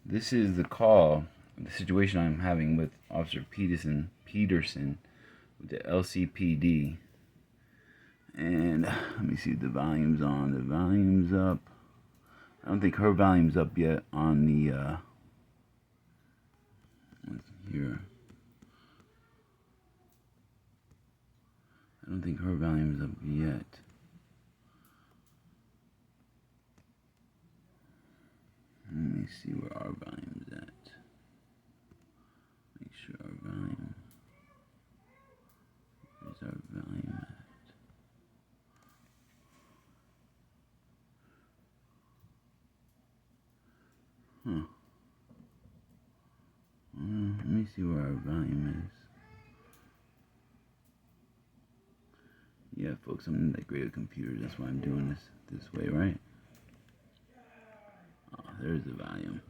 This is the call, the situation I'm having with Officer Peterson with the LCPD. And let me see if the volume's on. The volume's up. I don't think her volume's up yet on the, here. I don't think her volume's up yet. Let me see where our volume's at. Make sure our volume. Where's our volume at? Let me see where our volume is. Yeah, folks, I'm in that great computer. That's why I'm doing this way, right? Oh, there's the volume.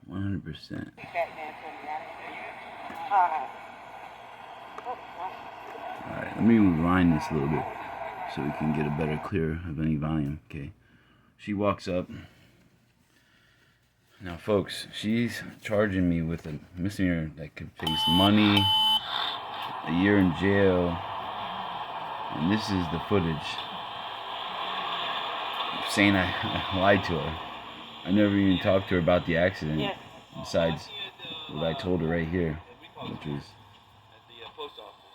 100%. Alright, let me rewind this a little bit so we can get a better clear of any volume. Okay. She walks up. Now, folks, she's charging me with a misdemeanor that could face money, a year in jail, and this is the footage saying I lied to her. I never even talked to her about the accident, besides what I told her right here, which was... At the post office.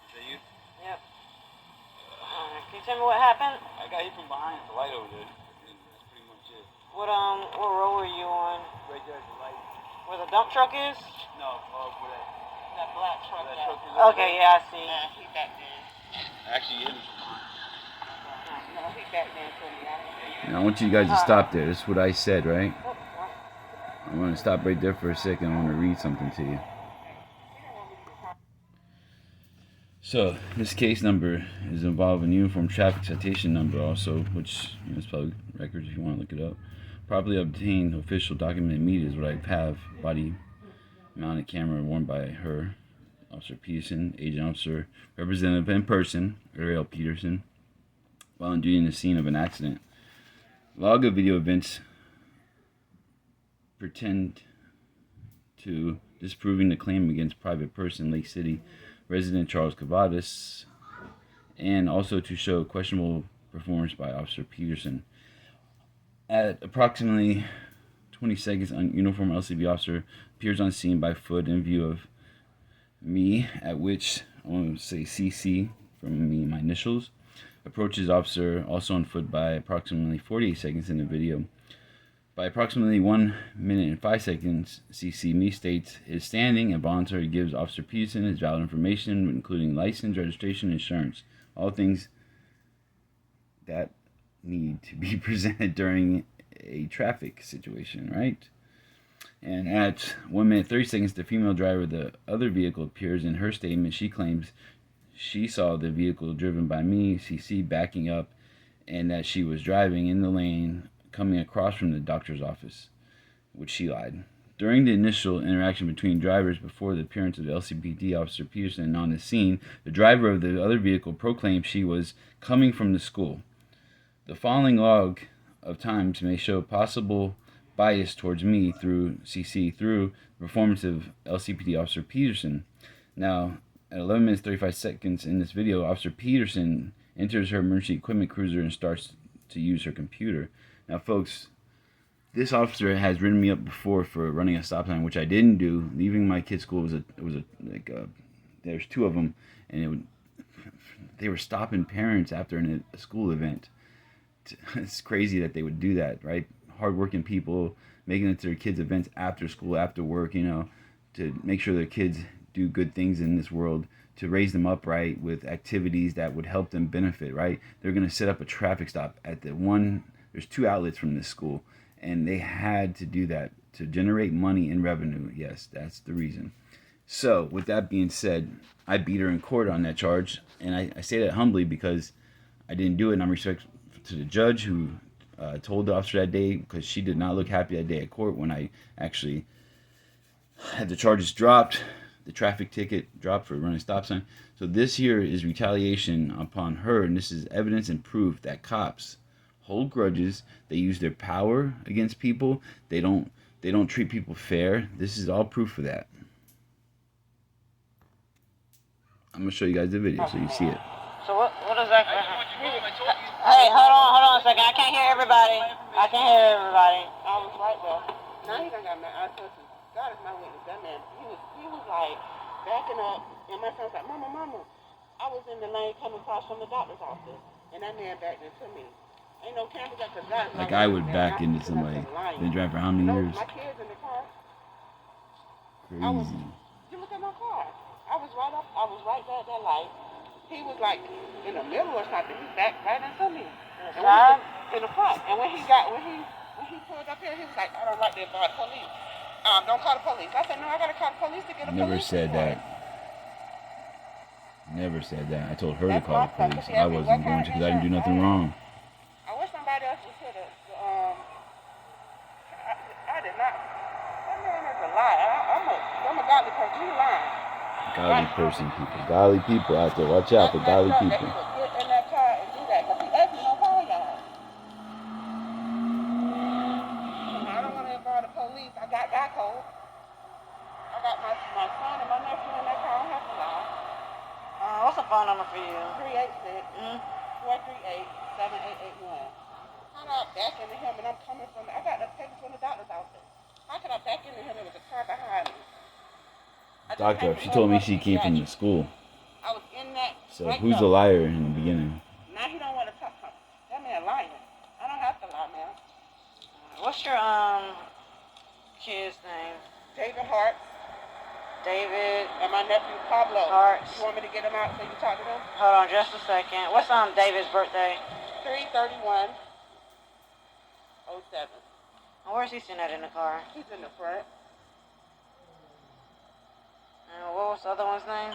Is that you? Yep. Can you tell me what happened? I got hit from behind at the light over there. That's pretty much it. What road were you on? Right there at the light. Where the dump truck is? No, where that black truck. that truck is. Okay, yeah, I see. He back there. Actually, you hit me from behind. No, he back there for me. Now, I want you guys to stop there. This is what I said, right? I'm going to stop right there for a second. I want to read something to you. So, this case number is involving uniform traffic citation number also, which is public records if you want to look it up. Properly obtained official documented media is what I have. Body mounted camera worn by her, Officer Peterson, agent officer, representative in person, Ariel Peterson, while on duty in the scene of an accident. Log of video events pretend to disproving the claim against private person, Lake City resident Charles Cavadas, and also to show questionable performance by Officer Peterson. At approximately 20 seconds, an uniformed LCB officer appears on scene by foot in view of me, at which I want to say CC from me, my initials, approaches officer also on foot by approximately 48 seconds in the video. By approximately 1 minute and 5 seconds, CC me states is standing and voluntarily gives Officer Peterson his valid information, including license, registration, insurance, all things that need to be presented during a traffic situation, right? And at 1 minute 30 seconds, the female driver of the other vehicle appears. In her statement, she claims she saw the vehicle driven by me, CC, backing up, and that she was driving in the lane coming across from the doctor's office, which she lied. During the initial interaction between drivers before the appearance of the LCPD Officer Peterson on the scene, the driver of the other vehicle proclaimed she was coming from the school. The following log of times may show possible bias towards me through CC through the performance of LCPD Officer Peterson. Now, at 11 minutes 35 seconds in this video, Officer Peterson enters her emergency equipment cruiser and starts to use her computer. Now, folks, this officer has written me up before for running a stop sign, which I didn't do. Leaving my kid's school there's two of them, and they were stopping parents after a school event. It's crazy that they would do that, right? Hardworking people making it to their kids' events after school, after work, to make sure their kids do good things in this world, to raise them up right with activities that would help them benefit, right? They're going to set up a traffic stop at there's two outlets from this school, and they had to do that to generate money and revenue. Yes, that's the reason. So, with that being said, I beat her in court on that charge, and I say that humbly because I didn't do it, and I'm respectful to the judge who told the officer that day, because she did not look happy that day at court when I actually had the charges dropped, the traffic ticket dropped for running a stop sign. So this here is retaliation upon her, and this is evidence and proof that cops hold grudges. They use their power against people. They don't they don't treat people fair. This is all proof of that. I'm gonna show you guys the video so you see it. So what exactly? Hey, hold on a second. I can't hear everybody. I was right there. Now he done got mad. I told you, God is my witness. That man, he was like backing up, and my son's like, Mama. I was in the lane coming across from the doctor's office, and that man backed into me. Ain't no cameras up because God is my Like I would witness, back man. into somebody. Been driving for how many years? My kids in the car. Crazy. You look at my car. I was right there at that light. He was like in the middle or something. He backed right into me. In the front. And when he pulled up here, he was like, I don't like to involve the police. Don't call the police. I said, no, I gotta call the police to get a Never police said report. that. Never said that. I told her to call the police. I wasn't going to because I didn't do nothing wrong. I wish somebody else would put I did not. That man is a lie. I'm a godly person. You lying. Godly person, people. Godly people out there. Watch out for godly people. He would get in that car and do that because he asked me no call y'all. I don't want to involve the police. I got Geico. I got my son and my nephew in that car. I don't have to lie. What's the phone number for you? 386-438-7881. How do I back into him and I'm coming from, I got the papers from the doctor's office. How could I back into him and there was a car behind me? Doctor, she told me she came from the school. I was in that. So who's the liar in the beginning? Now he don't want to talk. That man lying. I don't have to lie, man. What's your kid's name? David Hart. David. And my nephew Pablo. Hart. You want me to get him out so you can talk to them? Hold on just a second. What's David's birthday? 3/31/07. Where's he sitting at in the car? He's in the front. And what was the other one's name?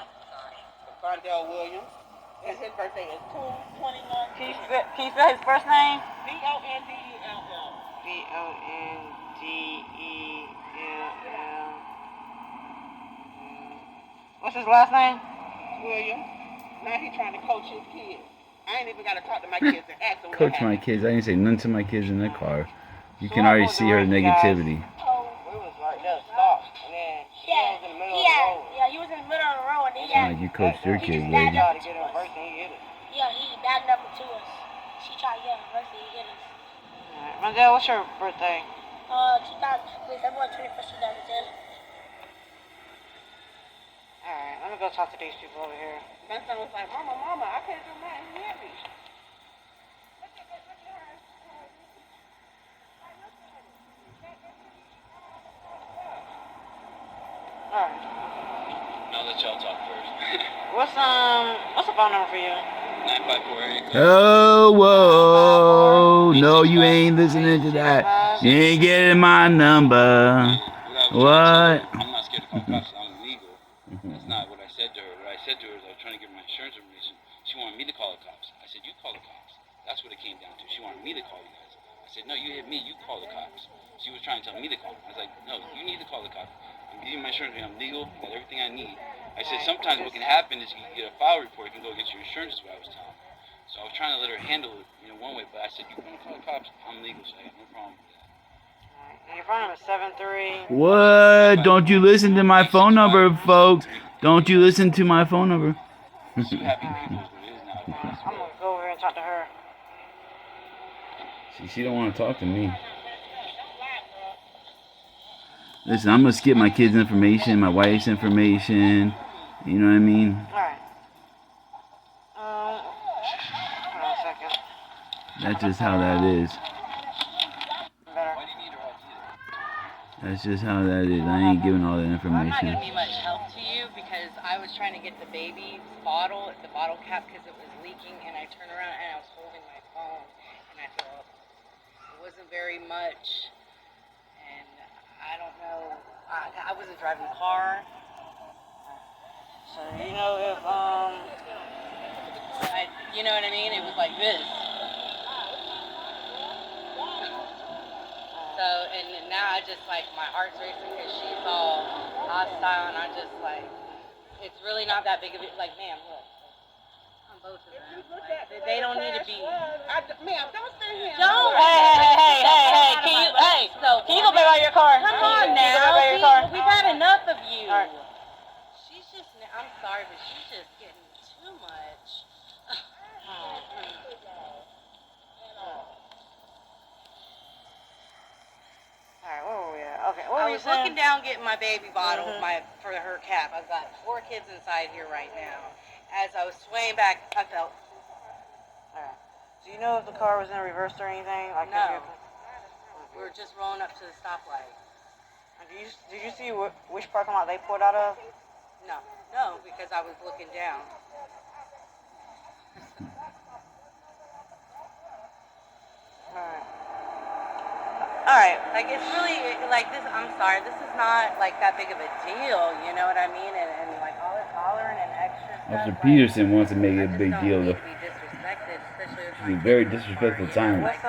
Fondell Williams. And his birthday is 2/21. Can you spell his first name? Bondell. Bondell. What's his last name? Williams. Now he's trying to coach his kids. I ain't even got to talk to my kids and ask them. Coach my kids. I didn't say nothing to my kids in the car. You can already see her negativity. We was right there, stopped, and then he was in the middle of the road. Yeah, he was in the middle of the road, and then Like you coached your kids, lady. he tried to get him first, and he hit it. Yeah, he backed up into us. She tried to get him first, and he hit us. Alright, Rondell, what's your birthday? February 21st, 2010. Alright, let me go talk to these people over here. My son was like, Mama, I can't do nothing. He hit me. Alright. I'll let y'all talk first. What's the phone number for you? 954. Oh, whoa. No, you ain't listening to that. You ain't getting my number. What? I'm not scared to call cops. I'm legal. That's not what I said to her. What I said to her is I was trying to get my insurance information. She wanted me to call the cops. I said, you call the cops. That's what it came down to. She wanted me to call you guys. I said, no, you hit me. You call the cops. She was trying to tell me to call them. I was like, no, you need to call the cops. I'm giving you my insurance. I'm legal. I got everything I need. I said, sometimes what can happen is you can get a file report. You can go get your insurance is what I was telling her. So I was trying to let her handle it, one way. But I said, you want to call the cops? I'm legal, so I have no problem with that. Your phone number is 73. What? Don't you listen to my phone number, folks. Don't you listen to my phone number. Two happy people is what it is now. I'm going to go over here and talk to her. She don't want to talk to me. Listen, I'm going to skip my kids' information, my wife's information. You know what I mean? Alright. Hold on a second. That's just how that is. Better. Why do you need her idea? That's just how that is. I ain't giving all that I'm not information. going to be much help to you because I was trying to get the baby's bottle, the bottle cap, because it was leaking, and I turned around and I was holding my phone, and I fell off. It wasn't very much, and I don't know. I wasn't driving the car. So, if, You know what I mean? It was like this. So, and now I just, like, my heart's racing because she's all hostile, and I just, like, it's really not that big of a, like, ma'am, look. On both of them. Like, they don't need to be. Ma'am, don't stand here. Don't. Hey, can you go back out of your car. Come on Can you grab now. out of your car? We've had enough of you. All right. She's just, I'm sorry, but she's just getting too much. Alright, where were we at? Okay, what I were you was saying? looking down getting my baby bottle Mhm. for her cap. I've got 4 kids inside here right now. As I was swaying back, I felt. Alright. Do you know if the car was in reverse or anything? Like No. We were just rolling up to the stoplight. Did you see which parking lot they pulled out of? No, because I was looking down. Alright. Like, it's really, like, this, I'm sorry, this is not, like, that big of a deal, you know what I mean? And like, all this hollering and extra stuff. Officer like, Peterson wants to make it I a just big don't deal. need to be disrespected, especially with my She's a very kids in the disrespectful car, you know, tyrant. Let's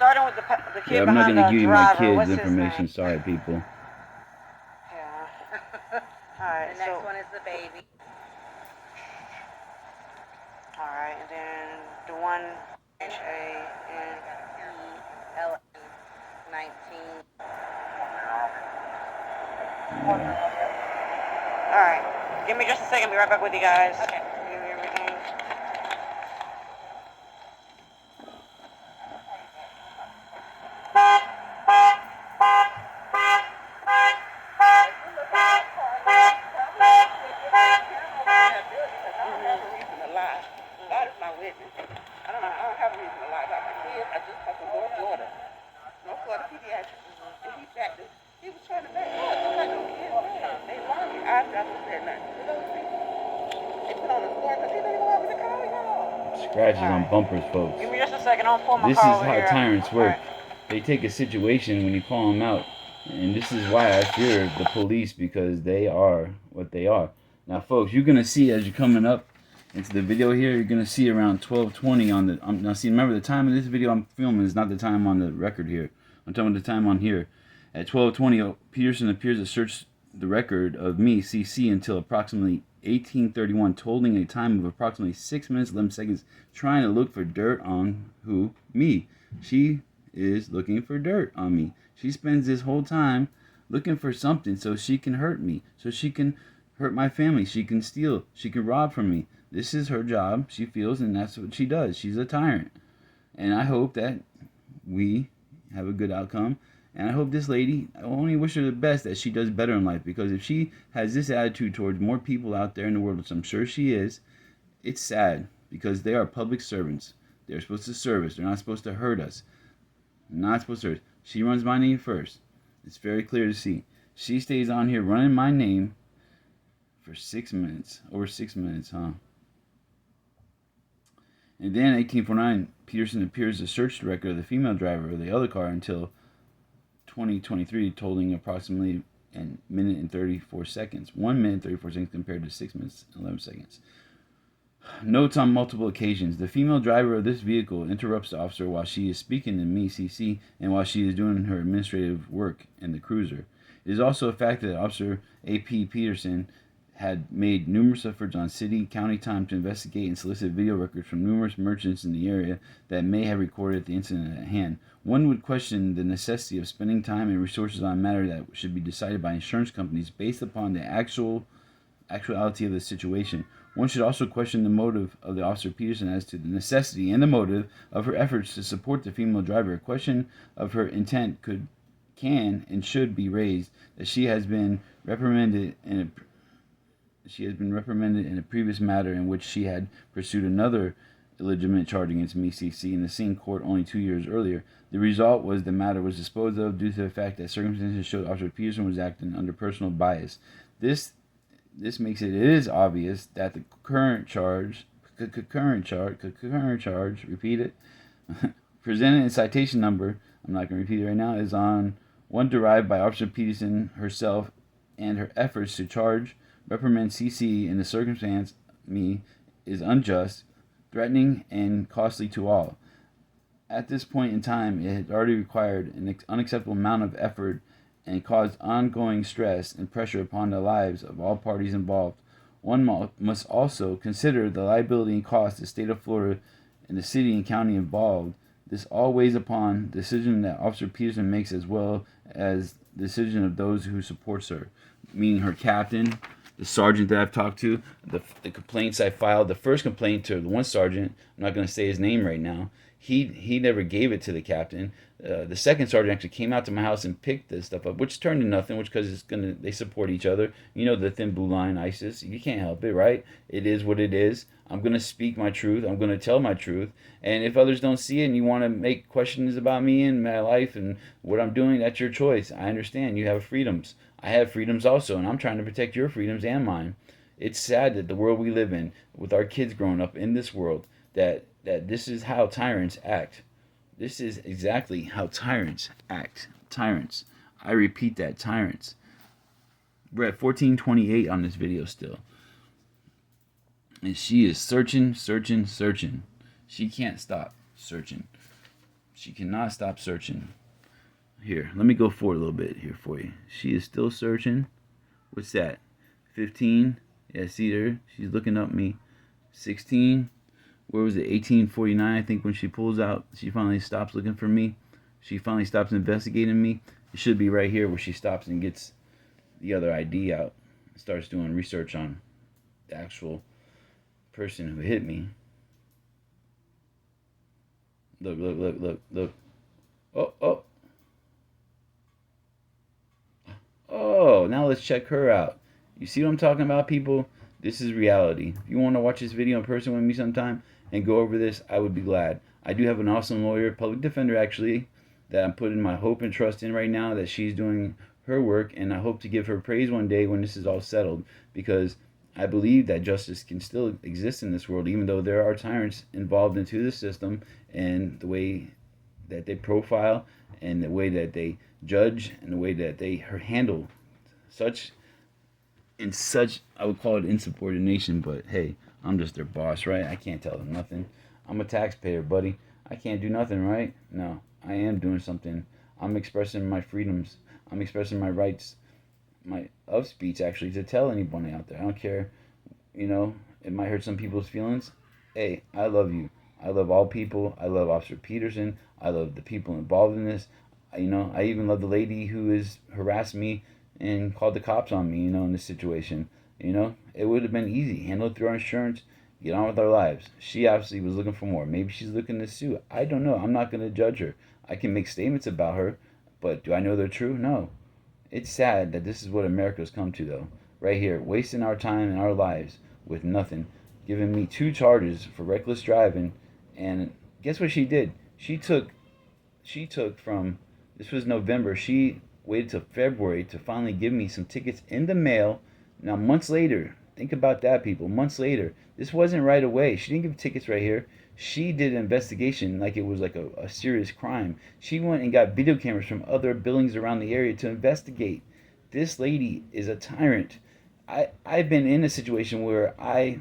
starting with the kid Yeah, I'm not behind gonna the give you my driver. kids' What's his information. name? Sorry, people. Yeah. Alright, The next one is the baby. Alright, and then the one H-A-N. L-N 19. Alright. Give me just a second, be right back with you guys. Okay. Give me everything. God is my witness. I don't have a reason to lie about my kids. I just come from North Florida. North Florida pediatrics. And he was trying to back up. I'm like, no kids, man. They lying. I never said nothing to those people. They put on the floor because they didn't even want me to call y'all. Scratches on bumpers, folks. Give me just a second, I'll pull my This car is over how here. tyrants work. Alright. They take a situation when you call them out. And this is why I fear the police, because they are what they are. Now, folks, you're going to see as you're coming up into the video here, you're going to see around 12:20 on the... now, see, remember, the time of this video I'm filming is not the time on the record here. I'm talking about the time on here. At 12:20, Peterson appears to search the record of me, CC, until approximately 18:31, totaling a time of approximately 6 minutes 11 seconds, trying to look for dirt on who? Me. She is looking for dirt on me. She spends this whole time looking for something so she can hurt me, so she can hurt my family, she can steal, she can rob from me. This is her job, she feels, and that's what she does. She's a tyrant. And I hope that we have a good outcome. And I hope this lady, I only wish her the best, that she does better in life. Because if she has this attitude towards more people out there in the world, which I'm sure she is, it's sad. Because they are public servants. They're supposed to serve us. They're not supposed to hurt us. Not supposed to hurt us. She runs my name first. It's very clear to see. She stays on here running my name for 6 minutes. Over 6 minutes, huh? And then 1849, Peterson appears to search the record of the female driver of the other car until 2023, totaling approximately a minute and 34 seconds. 1 minute 34 seconds compared to 6 minutes 11 seconds. Notes on multiple occasions. The female driver of this vehicle interrupts the officer while she is speaking to me, CC, and while she is doing her administrative work in the cruiser. It is also a fact that Officer A.P. Peterson had made numerous efforts on city, county time to investigate and solicit video records from numerous merchants in the area that may have recorded the incident at hand. One would question the necessity of spending time and resources on a matter that should be decided by insurance companies based upon the actuality of the situation. One should also question the motive of the Officer Peterson as to the necessity and the motive of her efforts to support the female driver. A question of her intent can and should be raised, that she has been reprimanded in a previous matter in which she had pursued another illegitimate charge against me, CC, in the same court only 2 years earlier. The result was the matter was disposed of due to the fact that circumstances showed Officer Peterson was acting under personal bias. This makes it is obvious that the current charge, repeat it, presented in citation number, I'm not going to repeat it right now, is on one derived by Officer Peterson herself, and her efforts to charge, reprimand CC in the circumstance me is unjust, threatening, and costly to all. At this point in time, it had already required an unacceptable amount of effort and caused ongoing stress and pressure upon the lives of all parties involved. One must also consider the liability and cost the state of Florida and the city and county involved. This all weighs upon the decision that Officer Peterson makes, as well as the decision of those who supports her, meaning her captain, the sergeant that I've talked to, the complaints I filed. The first complaint to the one sergeant, I'm not going to say his name right now, he never gave it to the captain. The second sergeant actually came out to my house and picked this stuff up, which turned to nothing, which because they support each other. You know, the thin blue line, ISIS, you can't help it, right? It is what it is. I'm going to speak my truth. I'm going to tell my truth. And if others don't see it and you want to make questions about me and my life and what I'm doing, that's your choice. I understand. You have freedoms. I have freedoms also, and I'm trying to protect your freedoms and mine. It's sad that the world we live in, with our kids growing up in this world, that this is how tyrants act. This is exactly how tyrants act. Tyrants. I repeat that, tyrants. We're at 1428 on this video still. And she is searching. She can't stop searching. She cannot stop searching. Here, let me go forward a little bit here for you. She is still searching. What's that? 15. Yeah, see her. She's looking up me. 16. Where was it? 1849, I think, when she pulls out. She finally stops looking for me. She finally stops investigating me. It should be right here where she stops and gets the other ID out. Starts doing research on the actual person who hit me. Look. Oh, now let's check her out. You see what I'm talking about, people? This is reality. If you want to watch this video in person with me sometime and go over this, I would be glad. I do have an awesome lawyer, public defender actually, that I'm putting my hope and trust in right now, that she's doing her work, and I hope to give her praise one day when this is all settled, because I believe that justice can still exist in this world, even though there are tyrants involved into the system, and the way that they profile and the way that they judge and the way that they handle such, I would call it insubordination, but hey, I'm just their boss, right? I can't tell them nothing. I'm a taxpayer, buddy. I can't do nothing, right? No, I am doing something. I'm expressing my freedoms. I'm expressing my rights, of speech, actually, to tell anybody out there. I don't care, it might hurt some people's feelings. Hey, I love you. I love all people. I love Officer Peterson. I love the people involved in this. I even love the lady who is harassed me and called the cops on me, in this situation. It would have been easy. Handle it through our insurance. Get on with our lives. She obviously was looking for more. Maybe she's looking to sue. I don't know. I'm not going to judge her. I can make statements about her, but do I know they're true? No. It's sad that this is what America's come to, though. Right here, wasting our time and our lives with nothing. Giving me 2 charges for reckless driving. And guess what she did? She took from, this was November, she waited till February to finally give me some tickets in the mail. Now, months later, think about that, people. Months later, this wasn't right away. She didn't give tickets right here. She did an investigation like it was like a serious crime. She went and got video cameras from other buildings around the area to investigate. This lady is a tyrant. I've been in a situation where I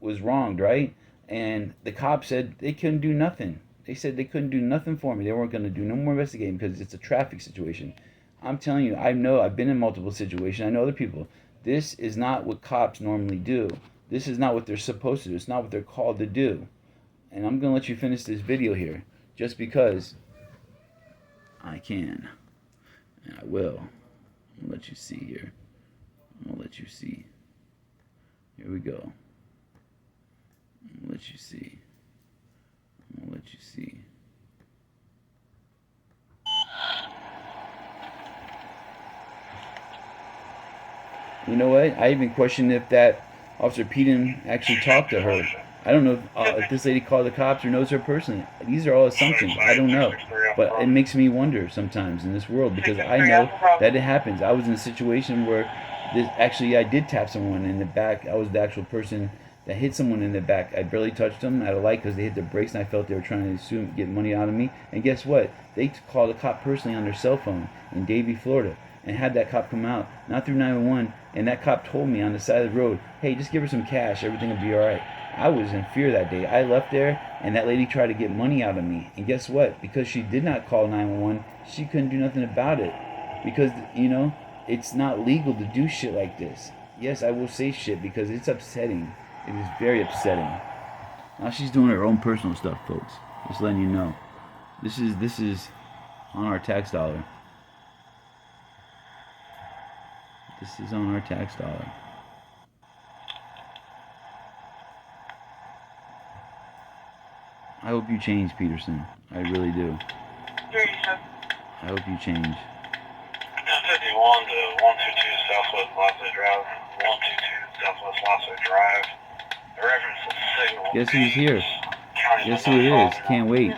was wronged, right? And the cops said they couldn't do nothing. They said they couldn't do nothing for me. They weren't going to do no more investigating because it's a traffic situation. I'm telling you, I've been in multiple situations. I know other people. This is not what cops normally do. This is not what they're supposed to do. It's not what they're called to do. And I'm going to let you finish this video here just because I can. And I will. I'm going to let you see here. I'm going to let you see. Here we go. I'm going to let you see. I'm going to let you see. You know what? I even questioned if that Officer Peden actually talked to her. I don't know if this lady called the cops or knows her personally. These are all assumptions. I don't know. But it makes me wonder sometimes in this world, because I know that it happens. I was in a situation where I did tap someone in the back. I was the actual person that hit someone in the back. I barely touched them at a light because they hit their brakes, and I felt they were trying to get money out of me. And guess what? They called a cop personally on their cell phone in Davie, Florida, and had that cop come out, not through 911, and that cop told me on the side of the road, hey, just give her some cash, everything will be all right. I was in fear that day. I left there, and that lady tried to get money out of me. And guess what? Because she did not call 911, she couldn't do nothing about it. Because, it's not legal to do shit like this. Yes, I will say shit because it's upsetting. It is very upsetting. Now she's doing her own personal stuff, folks. Just letting you know. This is on our tax dollar. This is on our tax dollar. I hope you change, Peterson. I really do. I hope you change. 1051 to 122 Southwest Lasso Drive. 122 Southwest Lasso Drive. The reference is signal. Guess who's here? Guess who it is? Can't wait.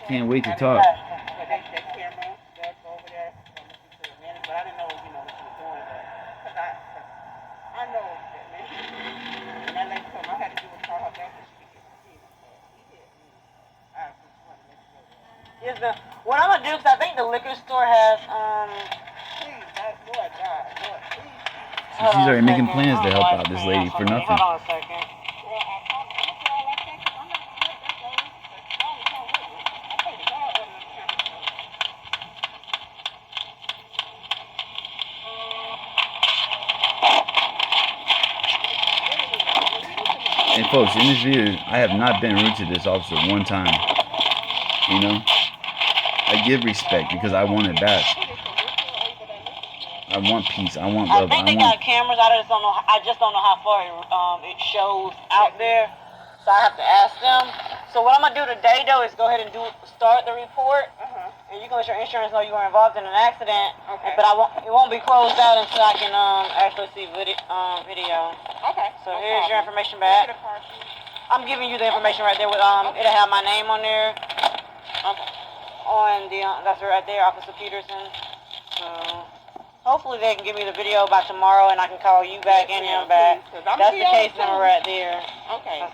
Can't wait to talk. What I'm gonna do, because I think the liquor store has, She's already making plans to help out this lady for nothing. Hold on a second. And folks, in this video, I have not been rude to this officer one time. You know? I give respect because I want it back. I want peace. I want love. I think they got cameras. I just don't know. I just don't know how far it shows out there. So I have to ask them. So what I'm gonna do today though is go ahead and start the report. And you can let your insurance know you were involved in an accident. Okay. But it won't be closed out until I can actually see video. Okay. So here's your information back. I'm giving you the information right there with it'll have my name on there. On the that's right there, Officer Peterson. So hopefully they can give me the video by tomorrow and I can call you back and him back. That's the case number right there. Okay.